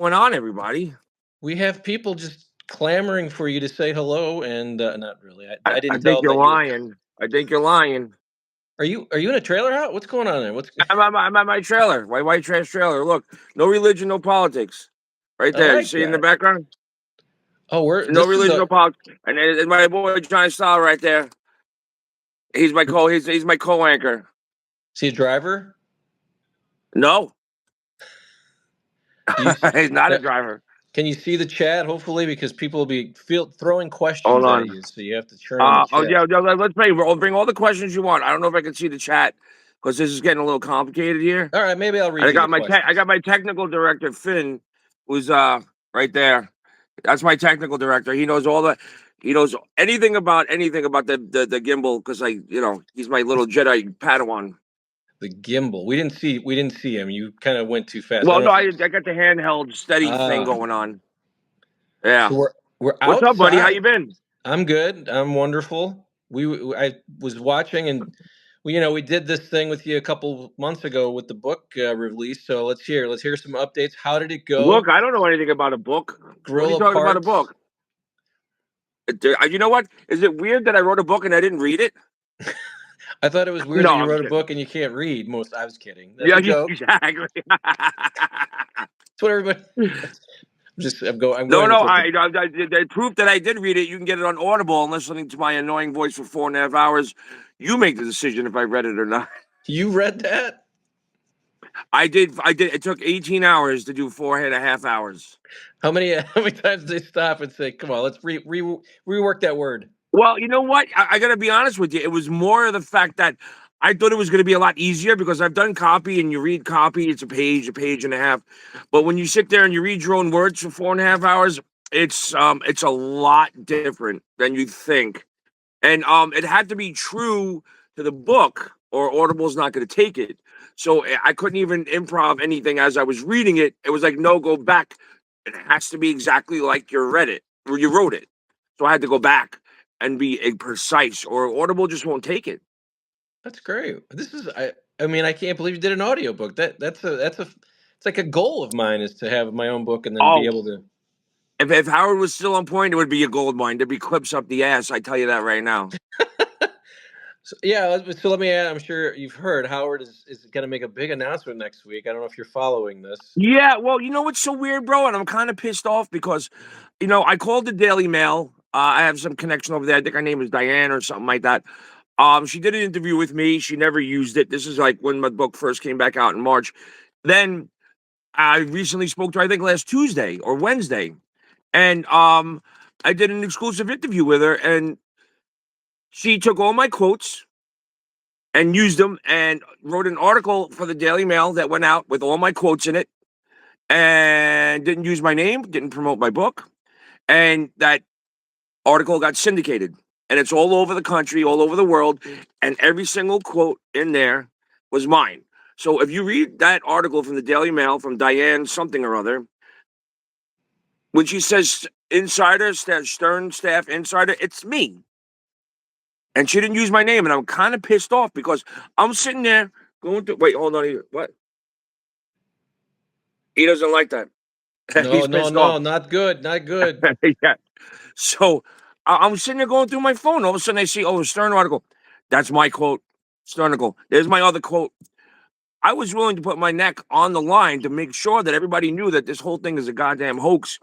going on, everybody? We have people just clamoring for you to say hello, and not really. I I didn't think tell you're them that you. lying. I think you're lying. Are you in a trailer house? What's going on there? What's? I'm at my trailer, white trash trailer. Look, no religion, no politics. Right I there. You like see in the that. background? Oh, No this is religion, a. no politics. And there's my boy John Style right there. He's my he's my co-anchor. See a driver? No. Do you? He's not a driver. Can you see the chat? Hopefully, because people will be throwing questions Hold at on. you, so you have to turn on the chat. Let's bring all the questions you want. I don't know if I can see the chat because this is getting a little complicated here. All right, maybe I'll read you the questions. I got my technical director Finn, who's right there. That's my technical director. He knows he knows anything about the gimbal because he's my little Jedi Padawan. The gimbal. We didn't see him. You kind of went too fast. Well, I got the handheld steady thing going on. Yeah. So we're outside. What's up, buddy? How you been? I'm good. I'm wonderful. I was watching, and we did this thing with you a couple months ago with the book release. So let's hear some updates. How did it go? Look, I don't know anything about a book. Grillo what are you talking about a book? You know what? Is it weird that I wrote a book and I didn't read it? I thought it was weird that you wrote a book and you can't read. I was kidding. That's a joke. Exactly. That's what everybody. I'm going. The proof that I did read it, you can get it on Audible and listening to my annoying voice for 4.5 hours. You make the decision if I read it or not. You read that? I did. It took 18 hours to do 4.5 hours. How many times did they stop and say, "Come on, let's rework that word"? Well, you know what? I got to be honest with you. It was more of the fact that I thought it was going to be a lot easier because I've done copy and you read copy. It's a page and a half. But when you sit there and you read your own words for 4.5 hours, it's a lot different than you think. And it had to be true to the book or Audible's not going to take it. So I couldn't even improv anything as I was reading it. It was like, no, go back. It has to be exactly like you read it or you wrote it. So I had to go back and be precise or Audible just won't take it. That's great. I mean, I can't believe you did an audiobook. It's like a goal of mine is to have my own book and then be able to. If Howard was still on point, it would be a gold mine. There'd be clips up the ass. I tell you that right now. So let me add. I'm sure you've heard Howard is going to make a big announcement next week. I don't know if you're following this. Yeah, well, you know what's so weird, bro, and I'm kind of pissed off because, I called the Daily Mail. I have some connection over there. I think her name is Diane or something like that. She did an interview with me. She never used it. This is like when my book first came back out in March. Then I recently spoke to her, I think last Tuesday or Wednesday, and I did an exclusive interview with her, and she took all my quotes and used them and wrote an article for the Daily Mail that went out with all my quotes in it and didn't use my name, didn't promote my book. And that article got syndicated. And it's all over the country, all over the world. And every single quote in there was mine. So if you read that article from the Daily Mail from Diane something or other, when she says insider, Stern staff insider, it's me. And she didn't use my name, and I'm kind of pissed off because I'm sitting there going through. Wait, hold on. What? He doesn't like that. No, not good. Yeah. So I'm sitting there going through my phone. All of a sudden, I see, a Stern article. That's my quote. Stern article. There's my other quote. I was willing to put my neck on the line to make sure that everybody knew that this whole thing is a goddamn hoax,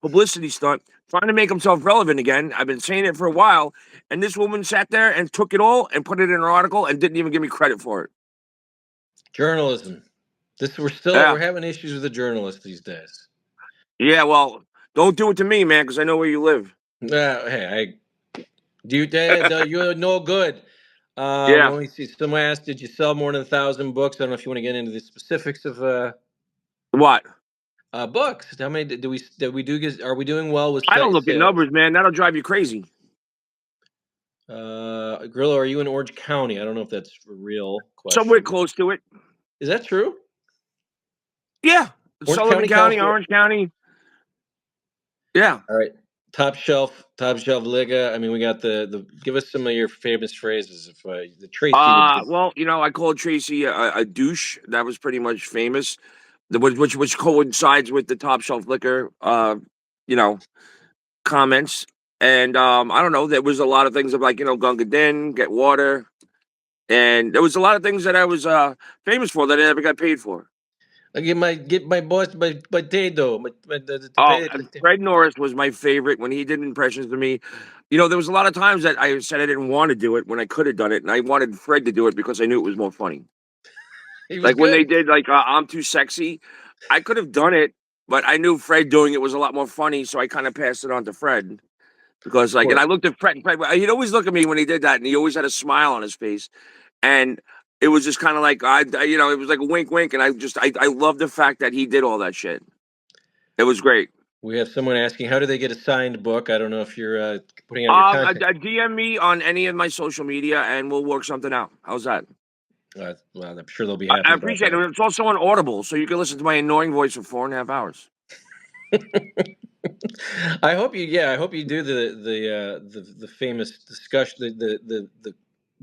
publicity stunt, trying to make himself relevant again. I've been saying it for a while, and this woman sat there and took it all and put it in her article and didn't even give me credit for it. Journalism. We're having issues with the journalists these days. Yeah, well, don't do it to me, man, because I know where you live. Hey, you're no good. Yeah. Let me see. Someone asked, did you sell more than 1,000 books? I don't know if you want to get into the specifics of what books. How many did we do? Are we doing well with? I don't look at numbers, man. That'll drive you crazy. Grillo, are you in Orange County? I don't know if that's a real question. Somewhere close to it. Is that true? Yeah, Sullivan County, Orange County. Yeah. All right. Top shelf Liga. I mean, we got the. Give us some of your famous phrases. If the Tracy. Well, I called Tracy a douche. That was pretty much famous. which coincides with the top shelf liquor, you know, comments. And I don't know, there was a lot of things of like, Gunga Din, get water. And there was a lot of things that I was famous for that I never got paid for. I get my boss my potato, the Oh, pay. and Fred Norris was my favorite when he did impressions to me. There was a lot of times that I said I didn't want to do it when I could have done it, and I wanted Fred to do it because I knew it was more funny. He was Like when they good. did like I'm too sexy, I could have done it, but I knew Fred doing it was a lot more funny, so I kind of passed it on to Fred because Of and I course. looked at Fred, and Fred, he'd always look at me when he did that, and he always had a smile on his face, and it was just kind of like it was like a wink, wink, and I love the fact that he did all that shit. It was great. We have someone asking, how do they get a signed book? I don't know if you're putting out your contact. DM me on any of my social media, and we'll work something out. How's that? Well, I'm sure they'll be I happy about appreciate it. that. It's also on Audible, so you can listen to my annoying voice for 4.5 hours. I hope you do the famous discussion, the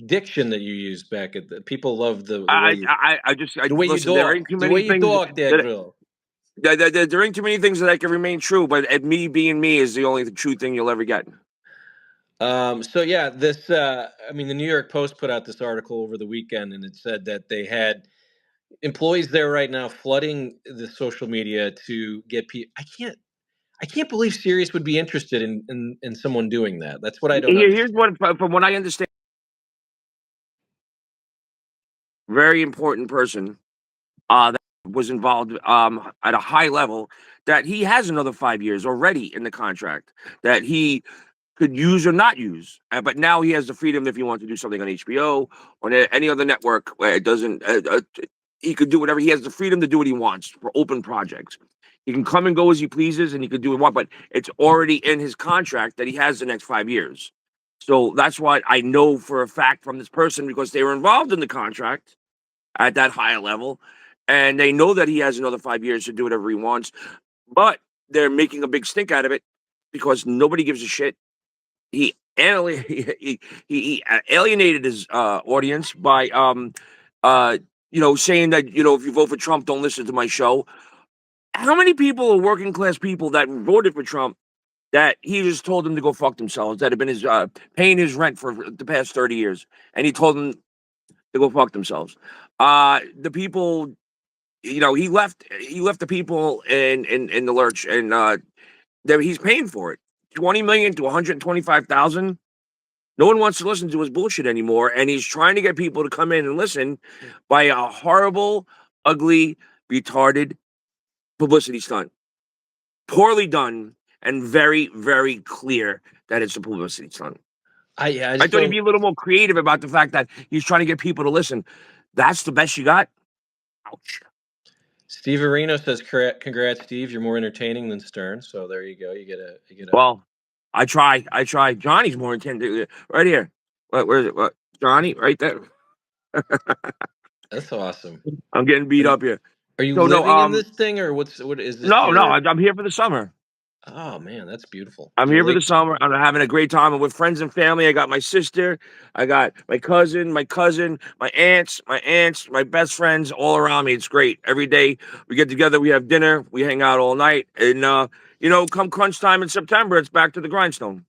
diction that you used back at the people love the way you I the way you listen. There talk, ain't too the many way you things talk there, that Grillo. there ain't too many things that I can remain true. But at me being me is the only true thing you'll ever get. So yeah, this I mean, the New York Post put out this article over the weekend, and it said that they had employees there right now flooding the social media to get people. I can't believe Sirius would be interested in someone doing that. That's what I don't Here's understand. what, from what I understand, very important person that was involved at a high level. That he has another 5 years already in the contract that he could use or not use. But now he has the freedom if he wants to do something on HBO or any other network where it doesn't. He could do whatever. He has the freedom to do what he wants for open projects. He can come and go as he pleases, and he could do what he wants. But it's already in his contract that he has the next 5 years. So that's what I know for a fact from this person because they were involved in the contract at that higher level, and they know that he has another 5 years to do whatever he wants. But they're making a big stink out of it because nobody gives a shit. He he alienated his audience by saying that if you vote for Trump, don't listen to my show. How many people are working class people that voted for Trump that he just told them to go fuck themselves that have been his paying his rent for the past 30 years, and he told them to go fuck themselves. The people, he left the people in the lurch, and he's paying for it. 20 million to 125,000. No one wants to listen to his bullshit anymore, and he's trying to get people to come in and listen by a horrible, ugly, retarded publicity stunt. Poorly done and very, very clear that it's a publicity stunt. I I just thought he'd don't. be a little more creative about the fact that he's trying to get people to listen. That's the best you got? Ouch. Steve Areno says, "Congrats, Steve. You're more entertaining than Stern." So there you go. You get a. Well, I try. Johnny's more intended. Right here. Where is it? What? Johnny? Right there. That's awesome. I'm getting Are beat you, up here. are you So no, living in this thing, or what is this no, your? I'm here for the summer. Oh man, that's beautiful. I'm Is there a here for the lake? summer. I'm having a great time. I'm with friends and family. I got my sister. I got my cousin, my aunts, my best friends all around me. It's great. Every day we get together, we have dinner, we hang out all night. And, come crunch time in September, it's back to the grindstone.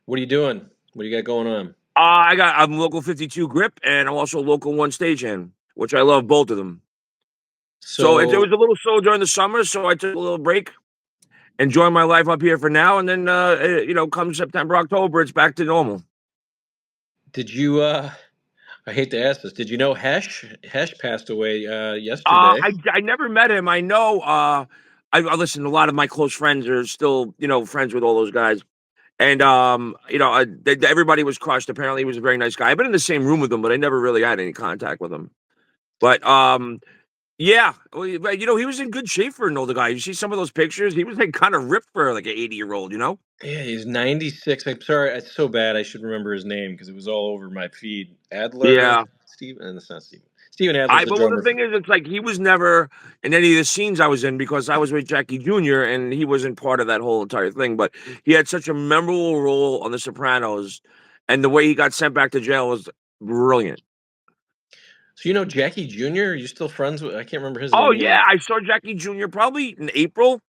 What are you doing? What do you got going on? I'm local 52 grip and I'm also local one stagehand, which I love both of them. So it So was a little slow during the summer, so I took a little break. Enjoy my life up here for now, and then come September, October, it's back to normal. did you? I hate to ask this. Did you know Hesh? Hesh passed away yesterday. I never met him. I know. I listen. A lot of my close friends are still friends with all those guys, and everybody was crushed. Apparently, he was a very nice guy. I've been in the same room with him, but I never really had any contact with him. But yeah, but he was in good shape for an older guy. You see some of those pictures; he was like kind of ripped for like an 80-year-old. Yeah, he's 96. I'm sorry, it's so bad. I should remember his name because it was all over my feed. Adler, Yeah. Steven, and it's not Steven. Steven Adler's the But well, the drummer. thing is, it's like he was never in any of the scenes I was in because I was with Jackie Jr. and he wasn't part of that whole entire thing. But he had such a memorable role on The Sopranos, and the way he got sent back to jail was brilliant. So you know Jackie Jr.? Are you still friends with? I can't remember his Oh name. yeah, I saw Jackie Jr. probably in April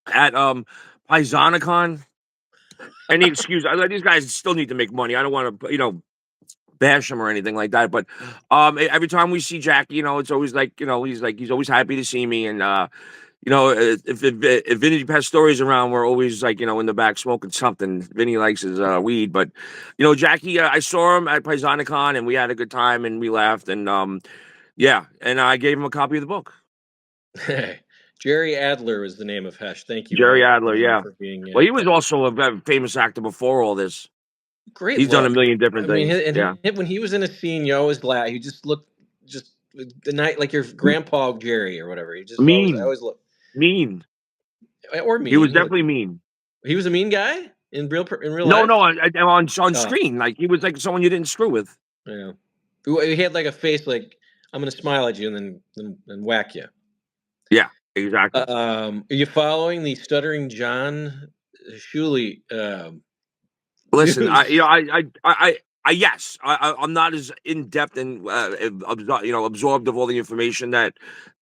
at Paisanicon. Any excuse, these guys still need to make money. I don't want to, bash him or anything like that. But every time we see Jackie, it's always like, he's always happy to see me. And if Vinny Pastore's around, we're always like, in the back smoking something. Vinny likes his weed, but Jackie, I saw him at Paisanicon and we had a good time and we laughed and yeah, and I gave him a copy of the book. Jerry Adler is the name of Hesh. Thank you, Jerry Mike, Adler, yeah. for being. Well, he was also a very famous actor before all this. Great He's done a look. million different I mean, things. Yeah, when he was in a scene, you always laugh. He just looked just the night like your grandpa Jerry or whatever. He just always, I mean, always look mean. or He was mean. Like definitely mean. he was a mean guy in real No, life. no, on screen, like he was like someone you didn't screw with. Yeah, he had like a face like I'm gonna smile at you and then whack you. Yeah, exactly. Are you following the Stuttering John Shuli Listen, news? yes, I'm not as in depth and absorbed of all the information that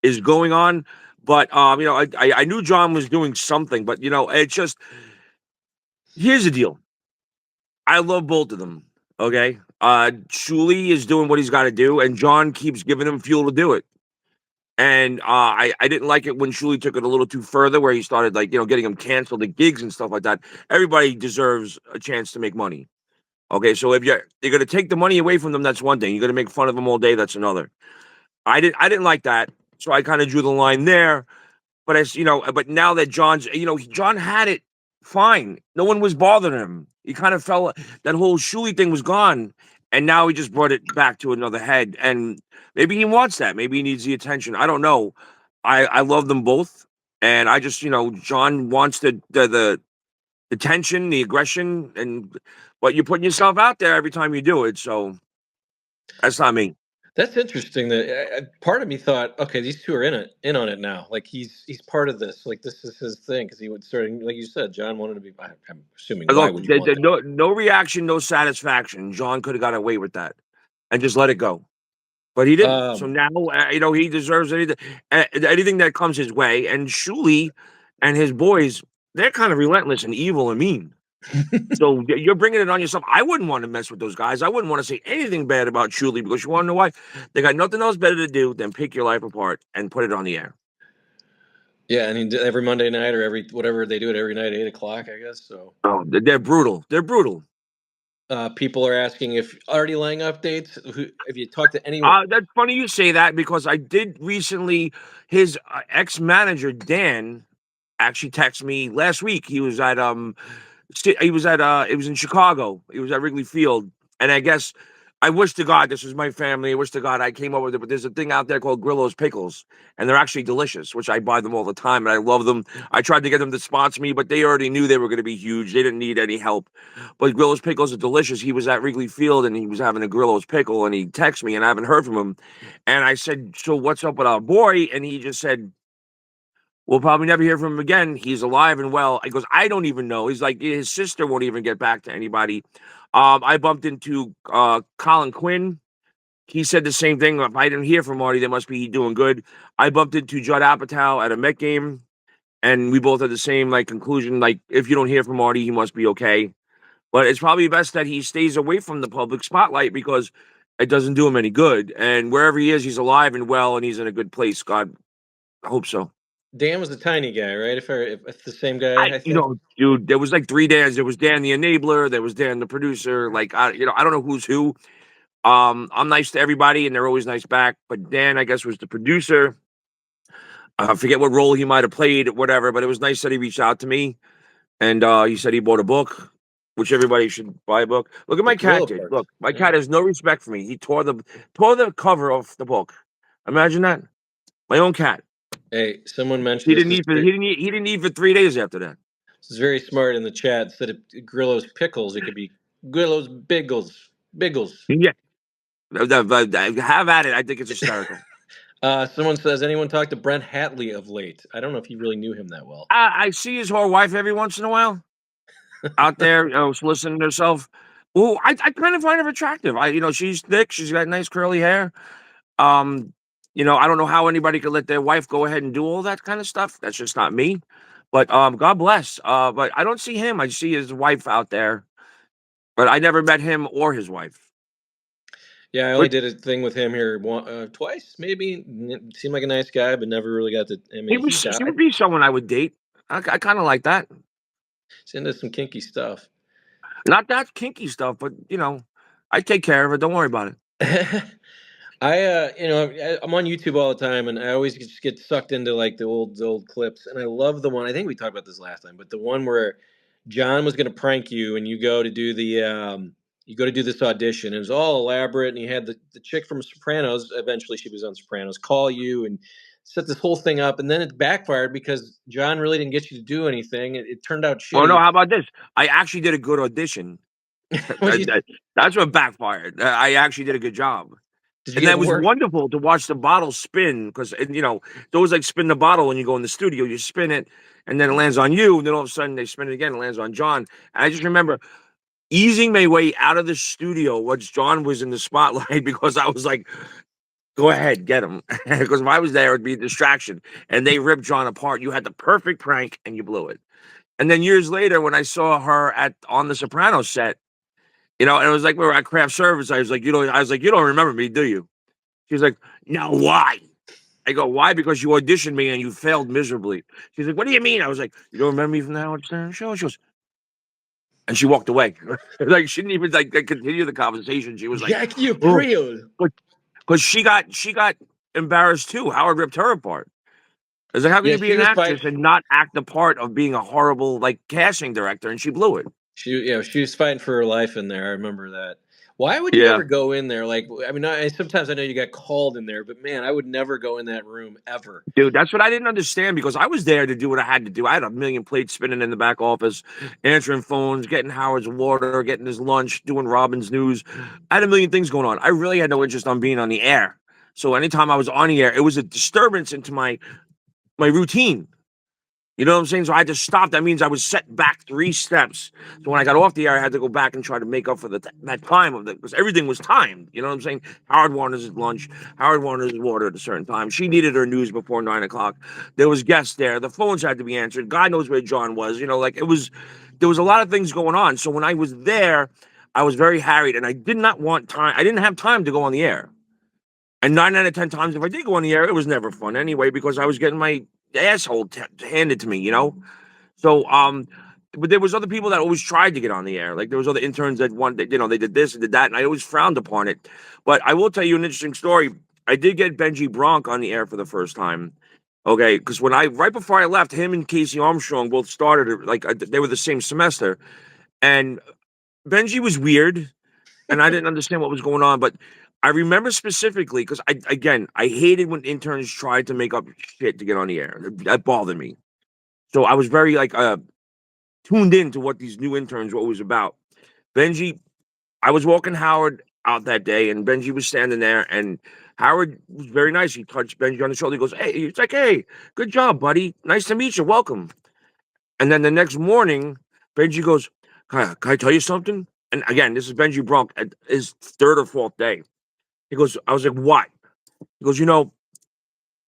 is going on, but I knew John was doing something, but it's just here's the deal. I love both of them. Okay, Shuli is doing what he's got to do, and John keeps giving him fuel to do it. And I didn't like it when Shuli took it a little too further, where he started like getting him canceled at gigs and stuff like that. Everybody deserves a chance to make money. Okay, so if you're gonna take the money away from them, that's one thing. You're gonna make fun of them all day, that's another. I didn't like that, so I kind of drew the line there. But but now that John had it fine. No one was bothering him. He kind of fell. That whole Shuli thing was gone, and now he just brought it back to another head. And maybe he wants that. Maybe he needs the attention. I don't know. I love them both, and I just John wants the tension, the aggression, but you're putting yourself out there every time you do it. So that's not me. That's interesting. That part of me thought, okay, these two are in on it now. Like he's part of this. Like this is his thing because he would start, like you said, John wanted to be. I'm assuming. Why Look, would you want that? no reaction, no satisfaction. John could have got away with that and just let it go, but he didn't. So now, he deserves anything that comes his way. And Shuli and his boys, they're kind of relentless and evil and mean. So you're bringing it on yourself. I wouldn't want to mess with those guys. I wouldn't want to say anything bad about Shuli because you want to know why? They got nothing else better to do than pick your life apart and put it on the air. Yeah, and every Monday night or every whatever they do it every night, 8 o'clock, I guess. So Oh, they're brutal. They're brutal. people are asking if Artie Lange updates. If you talk to anyone, That's funny you say that because I did recently. His ex-manager Dan actually texted me last week. He was at it was in Chicago. He was at Wrigley Field, and I guess I wish to God this was my family. I wish to God I came up with it. But there's a thing out there called Grillo's pickles, and they're actually delicious, which I buy them all the time, and I love them. I tried to get them to sponsor me, but they already knew they were going to be huge. They didn't need any help. But Grillo's pickles are delicious. He was at Wrigley Field, and he was having a Grillo's pickle, and he texted me, and I haven't heard from him. And I said, "So what's up with our boy?" And he just said, we'll probably never hear from him again. He's alive and well. He goes, I don't even know. He's like, his sister won't even get back to anybody. I bumped into Colin Quinn. He said the same thing. If I didn't hear from Marty, they must be doing good. I bumped into Judd Apatow at a Met game, and we both had the same conclusion. Like, if you don't hear from Marty, he must be okay. But it's probably best that he stays away from the public spotlight because it doesn't do him any good. And wherever he is, he's alive and well, and he's in a good place. God, I hope so. Dan was the tiny guy, right? If it's the same guy, I think. Dude, there was like three Dans. There was Dan the enabler. There was Dan the producer. I don't know who's who. I'm nice to everybody, and they're always nice back. But Dan, I guess, was the producer. I forget what role he might have played, whatever. But it was nice that he reached out to me, and he said he bought a book, which everybody should buy a book. Look at my cat, dude. Look, my cat has no respect for me. He tore the cover off the book. Imagine that. My own cat. Hey, someone mentioned He didn't eat for 3 days after that. This is very smart in the chat. Instead of Grillo's pickles, it could be Grillo's Biggles. Yeah. Have at it. I think it's hysterical. Someone says, anyone talked to Brent Hatley of late? I don't know if you really knew him that well. I see his whole wife every once in a while out there, soliciting herself. Oh, I kind of find her attractive. She's thick. She's got nice curly hair. You know, I don't know how anybody could let their wife go ahead and do all that kind of stuff. That's just not me. But God bless. But I don't see him. I see his wife out there, but I never met him or his wife. Yeah, I only But did a thing with him here twice, maybe. Seemed like a nice guy, but never really got to. I mean, he he would died. be someone I would date. I kind of like that. He's into some kinky stuff. Not that kinky stuff, but you know, I take care of it. Don't worry about it. I'm on YouTube all the time, and I always just get sucked into like the old clips. And I love the one. I think we talked about this last time, but the one where John was going to prank you, and you go to do this audition. It was all elaborate, and you had the chick from Sopranos. Eventually, she was on Sopranos. Call you and set this whole thing up, and then it backfired because John really didn't get you to do anything. It turned out Oh no, shitty. how about this? I actually did a good audition. What you That's what backfired. I actually did a good job. did you And get that was work? wonderful to watch the bottle spin because, you know, it's always like spin the bottle when you go in the studio. You spin it, and then it lands on you. And then all of a sudden they spin it again, it lands on John. And I just remember easing my way out of the studio once John was in the spotlight because I was like, go ahead, get him. Because if I was there, it would be a distraction. And they ripped John apart. You had the perfect prank and you blew it. And then years later, when I saw her on the Sopranos set, you know, and it was like we were at craft service. I was like, you don't remember me, do you? She's like, no, why? I go, why? Because you auditioned me and you failed miserably. She's like, what do you mean? I was like, you don't remember me from the Howard Stern show? She goes, and she walked away. Like she didn't even like continue the conversation. She was like, Jackie oh, Aprile. because she got embarrassed too. Howard ripped her apart. I was like, how can Yeah, you be she an was fighting. actress and not act the part of being a horrible like casting director? And she blew it. She was fighting for her life in there. I remember that. Why would you Yeah. ever go in there? Like, I mean, sometimes I know you got called in there, but man, I would never go in that room ever. Dude, that's what I didn't understand because I was there to do what I had to do. I had a million plates spinning in the back office, answering phones, getting Howard's water, getting his lunch, doing Robin's news. I had a million things going on. I really had no interest on being on the air. So anytime I was on the air, it was a disturbance into my routine. You know what I'm saying? So I had to stop. That means I was set back 3 steps. So when I got off the air, I had to go back and try to make up for that time of it because everything was timed. You know what I'm saying? Howard wanted his lunch. Howard wanted his water at a certain time. She needed her news before 9 o'clock. There was guests there. The phones had to be answered. God knows where John was. You know, like there was a lot of things going on. So when I was there, I was very harried and I did not want time. I didn't have time to go on the air. And 9 out of 10 times, if I did go on the air, it was never fun anyway because I was getting my asshole handed to me, you know. So, but there was other people that always tried to get on the air. Like there was other interns that wanted, you know, they did this and did that, and I always frowned upon it. But I will tell you an interesting story. I did get Benji Bronk on the air for the first time. Okay, because when I right before I left, him and Casey Armstrong both started like they were the same semester, and Benji was weird and I didn't understand what was going on. But I remember specifically because I hated when interns tried to make up shit to get on the air. That bothered me. So I was very like tuned in to what these new interns were always about. Benji, I was walking Howard out that day, and Benji was standing there, and Howard was very nice. He touched Benji on the shoulder. He goes, "Hey," it's like, "Hey, good job, buddy. Nice to meet you. Welcome." And then the next morning, Benji goes, can I tell you something?" And again, this is Benji Bronk at his third or fourth day. He goes, I was like, "What?" He goes,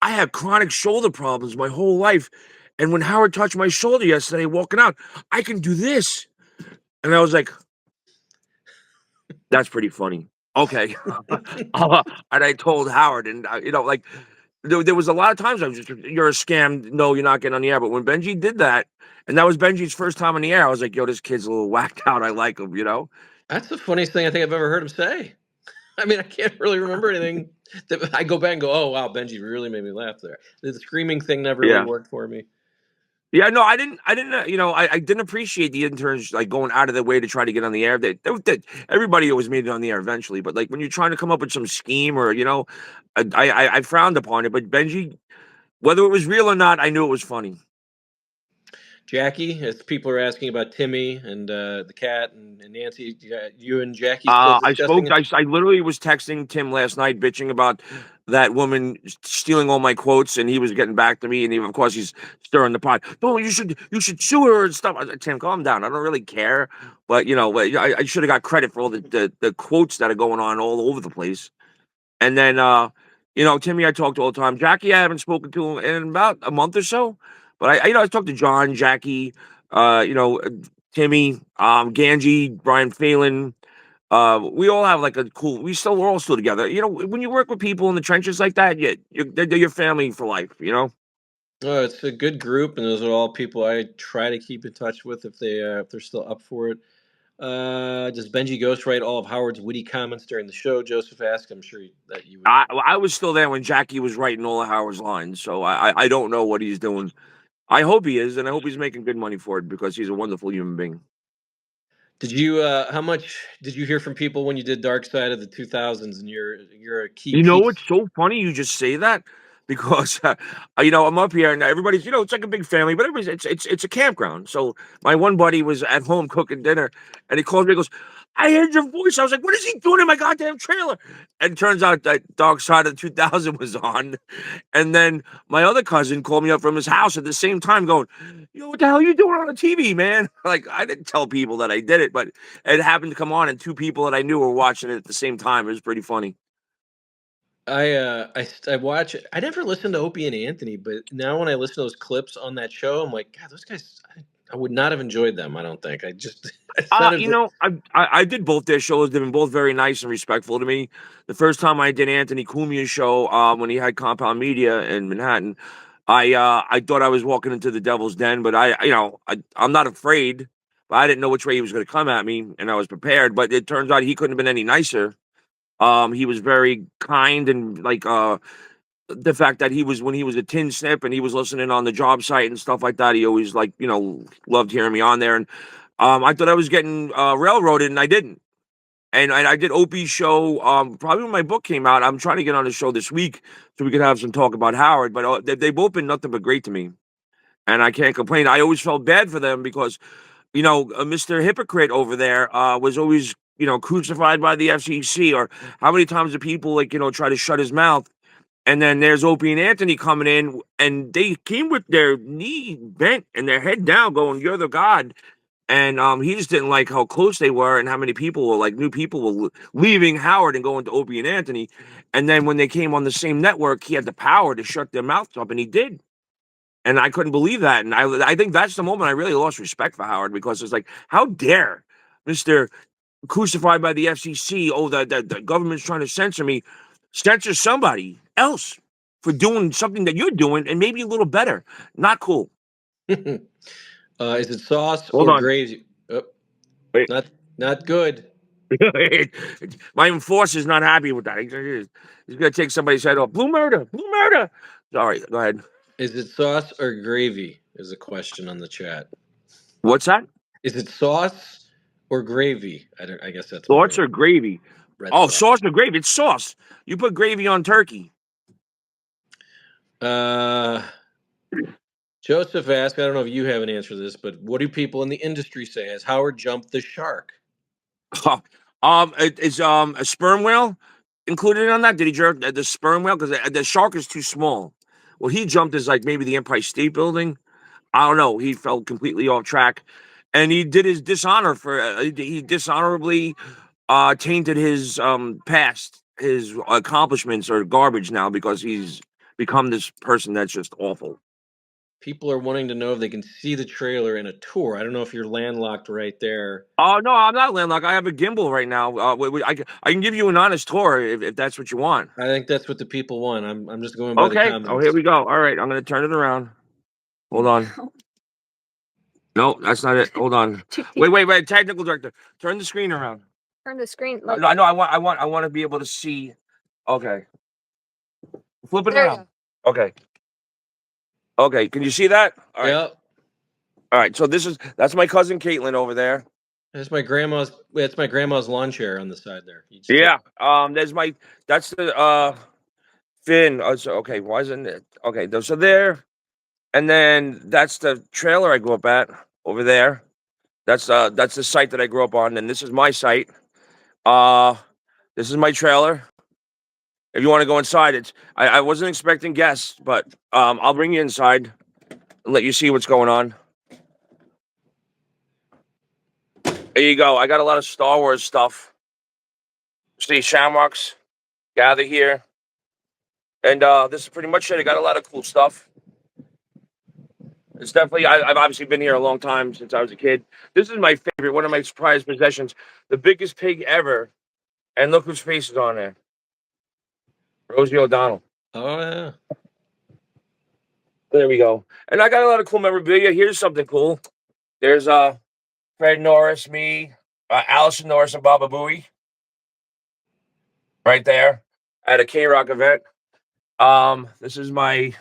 I had chronic shoulder problems my whole life. And when Howard touched my shoulder yesterday walking out, I can do this. And I was like, that's pretty funny. Okay. And I told Howard, and, like, there was a lot of times I was just, you're a scam. No, you're not getting on the air. But when Benji did that, and that was Benji's first time on the air, I was like, yo, this kid's a little whacked out. I like him, you know? That's the funniest thing I think I've ever heard him say. I mean, I can't really remember anything that I go back and go, "Oh wow, Benji really made me laugh there." The screaming thing never really Yeah. worked for me. Yeah, no, I didn't, I didn't appreciate the interns like going out of their way to try to get on the air. Everybody always made it on the air eventually, but like when you're trying to come up with some scheme or, I frowned upon it. But Benji, whether it was real or not, I knew it was funny. Jackie, as people are asking about Timmy and the cat and Nancy, you and Jackie still discussing it? I literally was texting Tim last night, bitching about that woman stealing all my quotes, and he was getting back to me, and of course he's stirring the pot. No, you should sue her and stuff. I said, Tim, calm down. I don't really care, but I should have got credit for all the quotes that are going on all over the place. And then You know, Timmy, I talk to all the time. Jackie, I haven't spoken to in about a month or so. But I talked to John, Jackie, you know, Timmy, Ganji, Brian Phelan. We all have like a cool. We're all still together. You know, when you work with people in the trenches like that, they're your family for life. You know. Oh, it's a good group, and those are all people I try to keep in touch with if they're still up for it. Does Benji ghostwrite all of Howard's witty comments during the show? Joseph asked. I'm sure that you would. I was still there when Jackie was writing all of Howard's lines, so I don't know what he's doing. I hope he is, and I hope he's making good money for it because he's a wonderful human being. Did you? How much did you hear from people when you did Dark Side of the 2000s? And you're a key You know, it's piece. so funny you just say that because you know I'm up here and everybody's it's like a big family, but everybody's it's a campground. So my one buddy was at home cooking dinner, and he calls me. He goes, "I heard your voice." I was like, "What is he doing in my goddamn trailer?" And it turns out that Dark Side of 2000 was on. And then my other cousin called me up from his house at the same time, going, "Yo, what the hell are you doing on the TV, man?" Like I didn't tell people that I did it, but it happened to come on, and two people that I knew were watching it at the same time. It was pretty funny. I watch. I never listened to Opie and Anthony, but now when I listen to those clips on that show, I'm like, God, those guys. I would not have enjoyed them. I don't think. I just it You sounded. know, I did both their shows. They've been both very nice and respectful to me. The first time I did Anthony Cumia's show, when he had Compound Media in Manhattan, I thought I was walking into the devil's den, but I'm not afraid, but I didn't know which way he was going to come at me, and I was prepared. But it turns out he couldn't have been any nicer. He was very kind and like the fact that he was when he was a tin snip and he was listening on the job site and stuff like that. He always like loved hearing me on there and. I thought I was getting railroaded, and I didn't. And I did Opie's show probably when my book came out. I'm trying to get on the show this week so we could have some talk about Howard. But they've both been nothing but great to me, and I can't complain. I always felt bad for them because Mr. Hypocrite over there was always crucified by the FCC. Or how many times do people try to shut his mouth? And then there's Opie and Anthony coming in, and they came with their knee bent and their head down, going, "You're the God." And he just didn't like how close they were and how many people were new people were leaving Howard and going to Opie and Anthony. And then when they came on the same network, he had the power to shut their mouths up, and he did. And I couldn't believe that. And I think that's the moment I really lost respect for Howard because it's like, how dare Mr. Crucified by the FCC? Oh, the government's trying to censor me. Censor somebody else for doing something that you're doing and maybe a little better. Not cool. Is it sauce Hold or on. gravy? Oh, Wait. not good. My enforcer's not happy with that. He's gonna take somebody's head off. Blue murder, blue murder. Sorry, go ahead. Is it sauce or gravy? Is a question on the chat. What's that? Is it sauce or gravy? I guess that's more Sauce of or gravy? red Oh, sauce. sauce or gravy? It's sauce. You put gravy on turkey. Uh, Joseph asked, I don't know if you have an answer to this, but what do people in the industry say? Has Howard jumped the shark? Is a sperm whale included on that? Did he jerk the sperm whale? Because the shark is too small. What he jumped is like maybe the Empire State Building. I don't know. He fell completely off track, and he did his dishonor for. He dishonorably tainted his past. His accomplishments are garbage now because he's become this person that's just awful. People are wanting to know if they can see the trailer in a tour. I don't know if you're landlocked right there. Oh no, I'm not landlocked. I have a gimbal right now. I can give you an honest tour if that's what you want. I think that's what the people want. I'm just going by the Okay. Oh, here comments. we go. All right, I'm gonna turn it around. Hold on. No, that's not it. Hold on. Wait. Technical director, turn the screen around. Turn the screen. No, Look. no, I want to be able to see. Okay, flip it There you around. Okay. Okay, can you see that? All right. Yep. All right. So that's my cousin Caitlin over there. That's my grandma's. It's my grandma's lawn chair on the side there. Yeah. That's the Finn. Oh, so, okay. Why isn't it? Okay. So there, and then that's the trailer I grew up at over there. That's the site that I grew up on, and this is my site. Uh, this is my trailer. If you want to go inside, I wasn't expecting guests, but I'll bring you inside and let you see what's going on. There you go. I got a lot of Star Wars stuff. See, Shamrocks gather here. And this is pretty much it. I got a lot of cool stuff. It's definitely, I've obviously been here a long time since I was a kid. This is my favorite, one of my prized possessions. The biggest pig ever. And look whose face is on there. Rosie O'Donnell. Oh yeah. There we go. And I got a lot of cool memorabilia. Here's something cool. There's Fred Norris, me, Allison Norris, and Baba Booey. Right there at a K-Rock event. This is my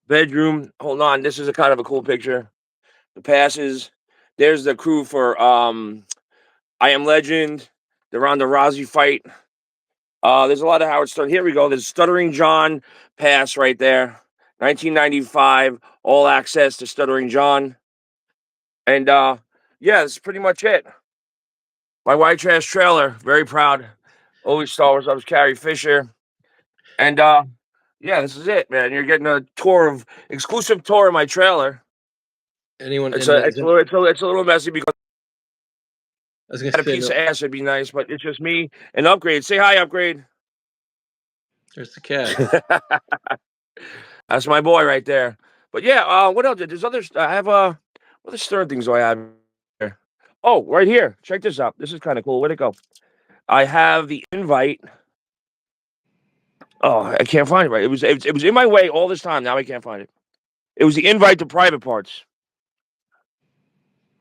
bedroom. Hold on. This is a kind of a cool picture. The passes. There's the crew for I Am Legend. They're on the Rousey fight. There's a lot of Howard Stern. Here we go. There's Stuttering John pass right there. 1995, all access to Stuttering John. And yeah, that's pretty much it. My white trash trailer, very proud. Always Star Wars loves Carrie Fisher. And yeah, this is it, man. You're getting a exclusive tour of my trailer. Anyone? It's a little messy because I was I gonna had a say piece no, of ass would be nice, but it's just me and Upgrade. Say hi, Upgrade. there's the cat. That's my boy right there. But yeah, what else? There's others. I have what other Stern things do I have here? Oh, right here. Check this out. This is kind of cool. Where'd it go? I have the invite. Oh, I can't find it right. It was in my way all this time. Now I can't find it. It was the invite to Private Parts,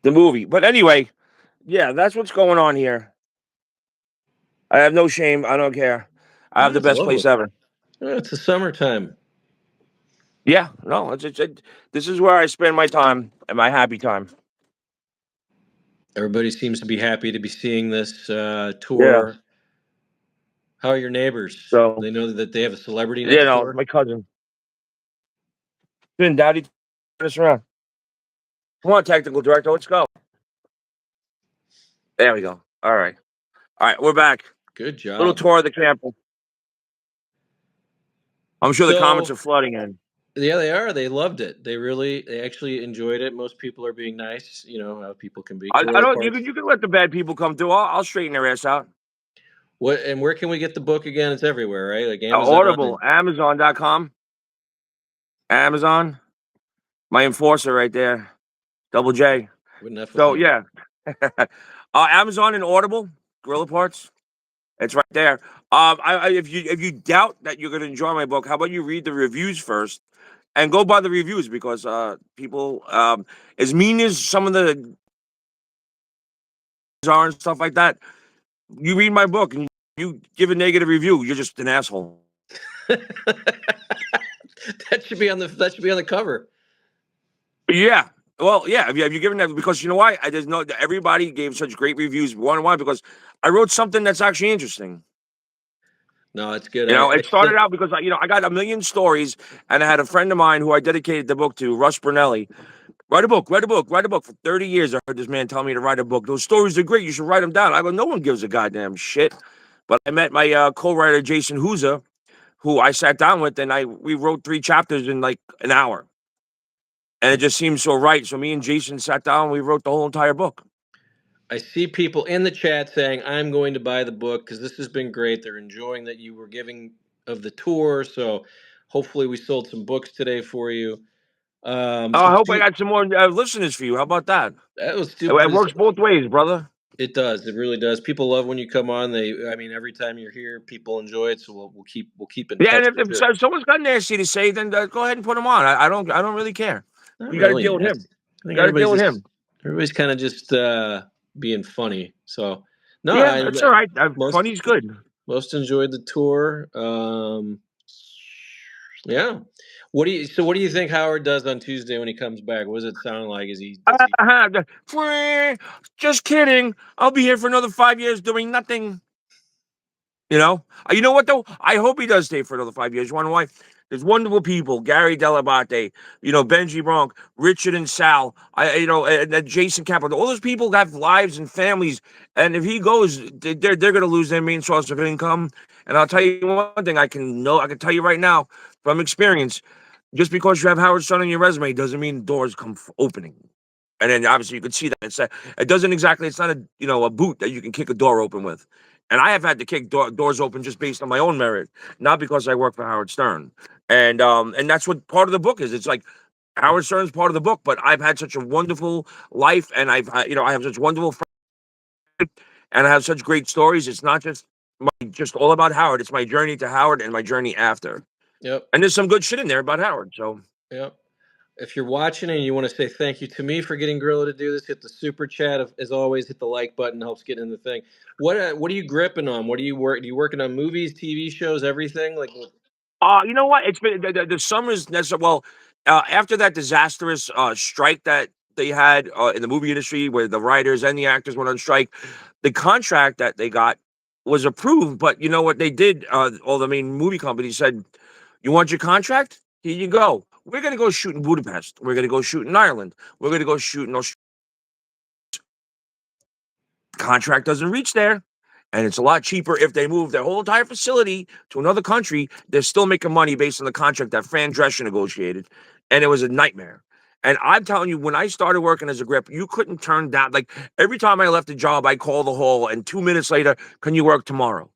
the movie. But anyway, yeah, that's what's going on here. I have no shame. I don't care. I have the That's best lovely. place ever. It's the summertime. Yeah, no, this is where I spend my time and my happy time. Everybody seems to be happy to be seeing this Yeah. tour. How are your neighbors? So, They know that they have a celebrity you next know, door. my cousin. Then Daddy, turn us around. Come on, technical director, let's go. There we go. All right. All right, we're back. Good Little job. tour of the camp. I'm sure the comments So are flooding in. yeah, they are. They loved it. They actually enjoyed it. Most people are being nice. You know how people can be. I Gorilla don't. parts. You can let the bad people come through. I'll straighten their ass out. What and where can we get the book again? It's everywhere, right? Like Amazon Audible, and Amazon.com. Amazon, my enforcer right there, Double J. wouldn't F with So him. yeah, Amazon and Audible, Gorilla Parts. It's right there. If you doubt that you're going to enjoy my book, how about you read the reviews first and go by the reviews because people, as mean as some of the are and stuff like that, you read my book and you give a negative review, you're just an asshole. That should be on the cover. Yeah. Well, yeah. Have you given that? Because you know why? There's no. Everybody gave such great reviews. Why? Because I wrote something that's actually interesting. No, it's good. You know, I it started still out because I got a million stories, and I had a friend of mine who I dedicated the book to, Russ Brunelli. Write a book, write a book, write a book. For 30 years, I heard this man tell me to write a book. Those stories are great. You should write them down. I go, no one gives a goddamn shit. But I met my co-writer Jason Huza, who I sat down with, and we wrote 3 chapters in like an hour, and it just seemed so right. So me and Jason sat down, and we wrote the whole entire book. I see people in the chat saying I'm going to buy the book because this has been great. They're enjoying that you were giving of the tour. So hopefully we sold some books today for you. Oh, I And hope I got some more listeners for you. How about that? that was It stupid. works both ways, brother. It does. It really does. People love when you come on. I mean, every time you're here, people enjoy it. So we'll keep in Yeah, touch and for sure. if someone's got nasty to say, then go ahead and put him on. I don't really care. Not You got to really. deal with I him. You think got to deal with him. everybody's kind of just being funny. So no, Yeah, that's all right. most Funny's good. most enjoyed the tour. Yeah. What do you think Howard does on Tuesday when he comes back? What does it sound like? Does he Just kidding. I'll be here for another 5 years doing nothing. You know what though? I hope he does stay for another 5 years. You want to know why? There's wonderful people: Gary Dell'Abate, Benji Bronk, Richard and Sal. And Jason Capital. All those people have lives and families, and if he goes, they're going to lose their main source of income. And I'll tell you one thing: I can tell you right now from experience. Just because you have Howard Stern on your resume doesn't mean doors come opening. And then obviously you can see that it doesn't exactly. It's not a boot that you can kick a door open with. And I have had to kick doors open just based on my own merit, not because I work for Howard Stern. And that's what part of the book is. It's like Howard Stern's part of the book, but I've had such a wonderful life, and I have such wonderful friends, and I have such great stories. It's not just all about Howard. It's my journey to Howard and my journey after. Yep. And there's some good shit in there about Howard. So Yep. If you're watching and you want to say thank you to me for getting Grillo to do this, hit the super chat. As always, hit the like button, helps get in the thing. What are you gripping on? What do you work? Are you working on movies, TV shows, everything? Like, You know what? It's been the summer's necessary. Well, after that disastrous strike that they had in the movie industry, where the writers and the actors went on strike, the contract that they got was approved. But you know what they did? All the main movie companies said, "You want your contract? Here you go. We're going to go shoot in Budapest. We're going to go shoot in Ireland. We're going to go shoot in Australia." Contract doesn't reach there. And it's a lot cheaper if they move their whole entire facility to another country. They're still making money based on the contract that Fran Drescher negotiated. And it was a nightmare. And I'm telling you, when I started working as a grip, you couldn't turn down. Like every time I left a job, I called the hall, and 2 minutes later, can you work tomorrow?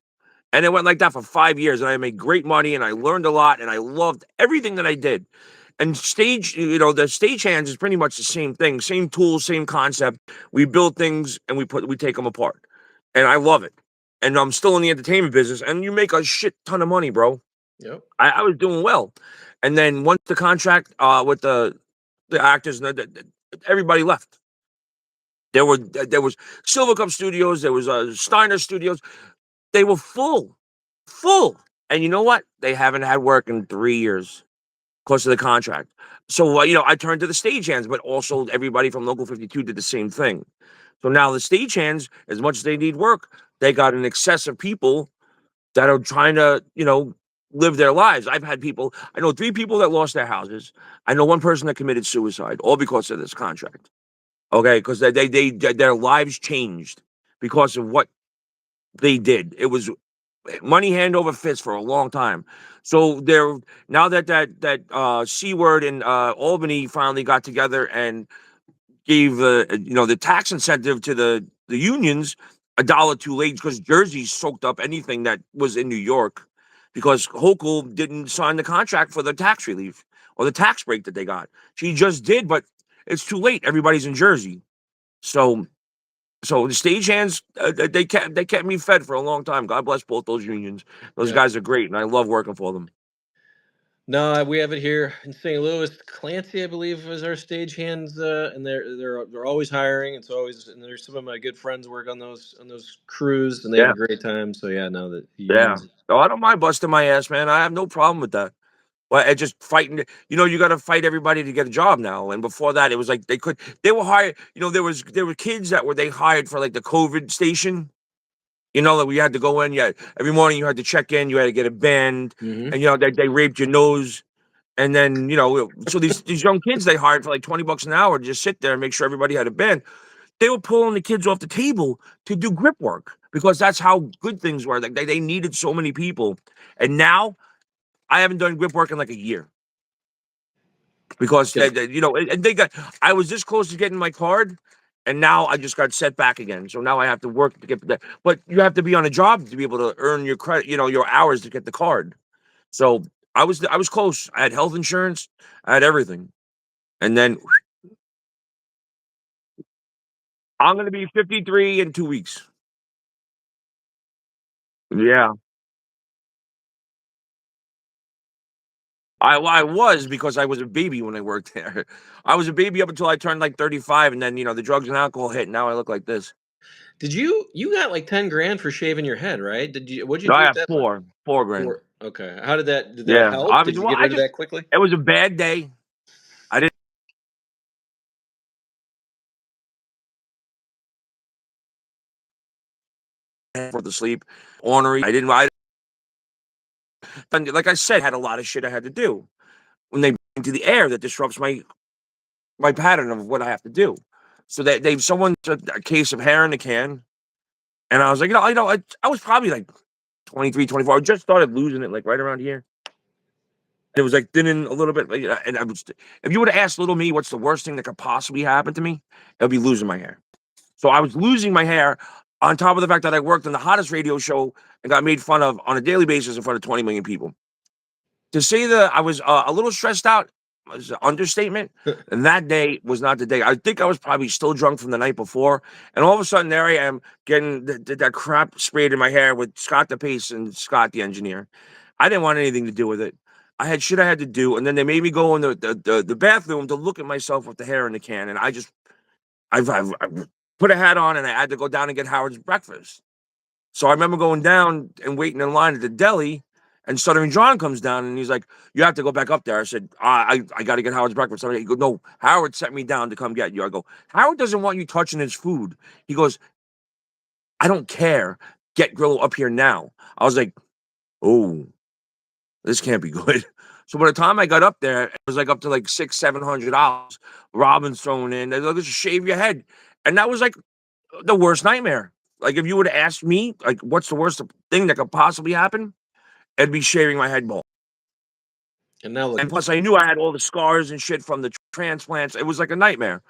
And it went like that for 5 years. And I made great money, and I learned a lot, and I loved everything that I did. And the stagehands is pretty much the same thing, same tools, same concept. We build things and we take them apart. And I love it. And I'm still in the entertainment business, and you make a shit ton of money, bro. yep. I was doing well. And then once the contract with the actors, everybody left. There was Silver Cup Studios, there was Steiner Studios. They were full. And you know what? They haven't had work in 3 years because of the contract. So I turned to the stagehands, but also everybody from Local 52 did the same thing. So now the stagehands, as much as they need work, they got an excess of people that are trying to, live their lives. I know 3 people that lost their houses. I know 1 person that committed suicide, all because of this contract. Okay, because their lives changed because of what they did. It was money hand over fist for a long time. So now that C word in Albany finally got together and gave the tax incentive to the unions $1 too late, because Jersey soaked up anything that was in New York, because Hochul didn't sign the contract for the tax relief or the tax break that they got. She just did, but it's too late. Everybody's in Jersey. So the stagehands, they kept me fed for a long time. God bless both those unions. Those Yeah. guys are great, and I love working for them. No, we have it here in St. Louis. Clancy, I believe, is our stagehands, and they're always hiring. And there's some of my good friends work on those crews, and they have Yeah, a great time. So yeah, now that the yeah. unions. No, I don't mind busting my ass, man. I have no problem with that. Well, I just fighting. You got to fight everybody to get a job now. And before that, it was like they were hired. There were kids that they hired for like the COVID station. That we had to go in. Yeah, every morning you had to check in. You had to get a band, Mm-hmm. and they raped your nose. And then so these young kids they hired for like $20 an hour to just sit there and make sure everybody had a band. They were pulling the kids off the table to do grip work because that's how good things were. Like they needed so many people, and now I haven't done grip work in like a year. Because and they got. I was this close to getting my card, and now I just got set back again. So now I have to work to get that. But you have to be on a job to be able to earn your credit. Your hours to get the card. So I was close. I had health insurance. I had everything, and then I'm going to be 53 in 2 weeks. Yeah, I was, because I was a baby when I worked there. I was a baby up until I turned like 35, and then the drugs and alcohol hit. And now I look like this. Did you got like 10 grand for shaving your head, right? What'd you No, do I with have that money? four grand. Okay. How did that Yeah, help? Did obviously. you Well, get rid of that quickly? it was a bad day. I didn't for the sleep, ornery. Like I said, had a lot of shit I had to do when they into the air that disrupts my pattern of what I have to do. So someone took a case of hair in the can, and I was like, I was probably like 23, 24. I just started losing it like right around here. It was like thinning a little bit, and if you would have asked little me what's the worst thing that could possibly happen to me, it would be losing my hair. So I was losing my hair on top of the fact that I worked on the hottest radio show and got made fun of on a daily basis in front of 20 million people. To say that I was a little stressed out was an understatement. And that day was not the day. I think I was probably still drunk from the night before. And all of a sudden, there I am getting that crap sprayed in my hair with Scott the Pace and Scott the engineer. I didn't want anything to do with it. I had shit I had to do. And then they made me go in the bathroom to look at myself with the hair in the can. And I put a hat on and I had to go down and get Howard's breakfast. So I remember going down and waiting in line at the deli, and Stuttering John comes down and he's like, "You have to go back up there." I said, I got to get Howard's breakfast. He goes, "No, Howard sent me down to come get you." I go, "Howard doesn't want you touching his food." He goes, "I don't care. Get Grillo up here now." I was like, "Oh, this can't be good." So by the time I got up there, it was like up to like $600-700. Robin's thrown in. They're like, "Just shave your head," and that was like the worst nightmare. Like if you would have asked me, like, what's the worst thing that could possibly happen? It'd be shaving my head bald. And now look. And plus, I knew I had all the scars and shit from the transplants. It was like a nightmare,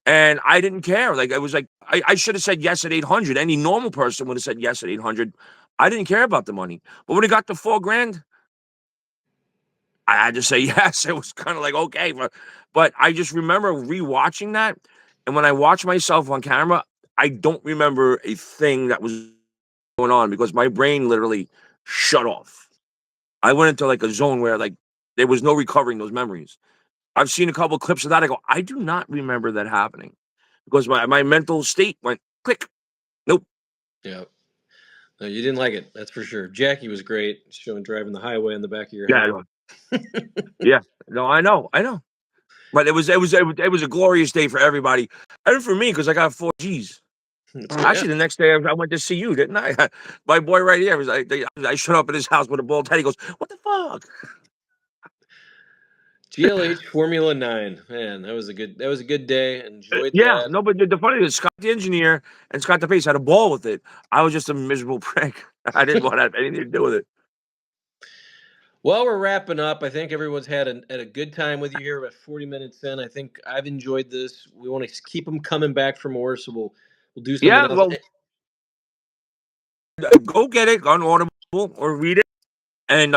and I didn't care. Like it was like I should have said yes at 800. Any normal person would have said yes at 800. I didn't care about the money, but when it got to $4,000, I had to say yes. It was kind of like okay, but I just remember rewatching that, and when I watch myself on camera, I don't remember a thing that was going on because my brain literally shut off. I went into like a zone where like there was no recovering those memories. I've seen a couple of clips of that. I go, I do not remember that happening because my mental state went click. Nope. Yeah. No, you didn't like it. That's for sure. Jackie was great. Showing driving the highway on the back of your Yeah. head. Yeah. No, I know. But it was a glorious day for everybody, and for me because I got 4Gs. Actually, the next day I went to see you, didn't I? My boy right here was like, I showed up at his house with a bald head. He goes, "What the fuck?" GLH Formula 9. Man, that was a good day. Enjoyed Yeah, that. no, but the funny thing is, Scott the engineer and Scott the Pace had a ball with it. I was just a miserable prick. I didn't want to have anything to do with it. Well, we're wrapping up. I think everyone's had a good time with you here. About 40 minutes in. I think I've enjoyed this. We want to keep them coming back for more, so we'll do something Yeah, else. well, go get it on Audible or read it, and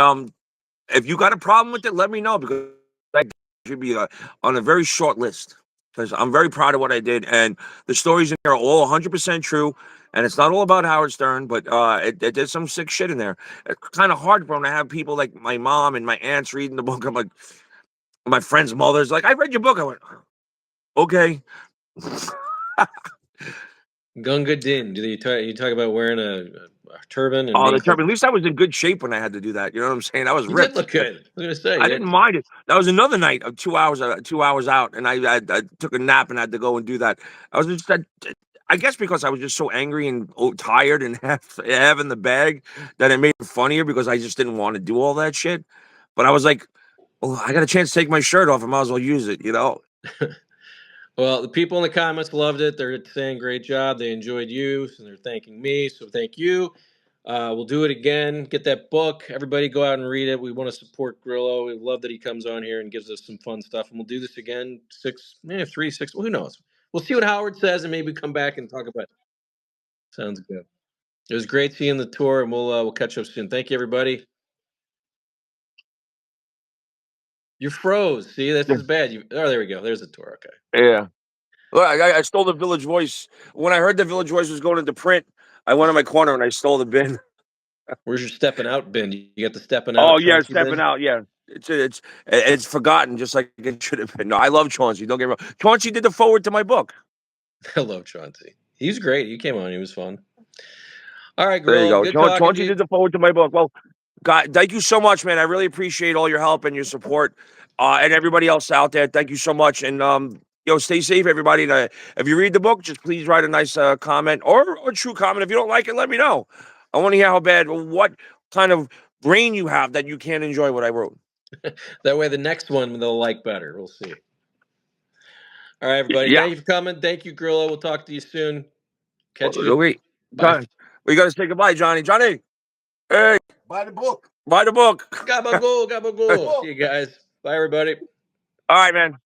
if you got a problem with it, let me know because that should be on a very short list because I'm very proud of what I did, and the stories in there are all 100% true. And it's not all about Howard Stern, but it did some sick shit in there. It's kind of hard for them to have people like my mom and my aunts reading the book. I'm like, my friend's mother's like, "I read your book." I went, "Okay." Gunga Din. Do you talk about wearing a turban and Oh, the makeup? turban. At least I was in good shape when I had to do that. You know what I'm saying? I was You did ripped. look good. I was gonna say. I didn't mind it. That was another night of 2 hours out, and I took a nap and had to go and do that. I was just, I guess, because I was just so angry and tired and having the bag that it made it funnier because I just didn't want to do all that shit. But I was like, "Well, I got a chance to take my shirt off. I might as well use it," you know? Well, the people in the comments loved it. They're saying great job. They enjoyed you, and they're thanking me. So thank you. We'll do it again. Get that book. Everybody go out and read it. We want to support Grillo. We love that he comes on here and gives us some fun stuff. And we'll do this again 3, 6. Well, who knows? We'll see what Howard says and maybe come back and talk about it. Sounds good. It was great seeing the tour, and we'll catch up soon. Thank you, everybody. You froze. See, this is bad. There we go. There's the tour. Okay. Yeah. Well, I stole the Village Voice. When I heard the Village Voice was going into print, I went in my corner and I stole the bin. Where's your stepping out bin? You got the stepping out. Oh yeah, Chauncey stepping bin? out. Yeah, it's forgotten, just like it should have been. No, I love Chauncey. Don't get me wrong. Chauncey did the forward to my book. I love Chauncey. He's great. He came on. He was fun. All right, There you Grillo. go. Good talking to Chauncey you. did the forward to my book. Well, God, thank you so much, man. I really appreciate all your help and your support, and everybody else out there. Thank you so much, and stay safe, everybody. And, if you read the book, just please write a nice comment or a true comment. If you don't like it, let me know. I want to hear what kind of brain you have that you can't enjoy what I wrote. That way, the next one they'll like better. We'll see. All right, everybody. Yeah. Thank you for coming. Thank you, Grillo. We'll talk to you soon. Catch you. Wait, Bye. we got to say goodbye, Johnny. Johnny, hey, Buy the book. buy the book. Gabagool, gabagool. See you guys. Bye, everybody. All right, man.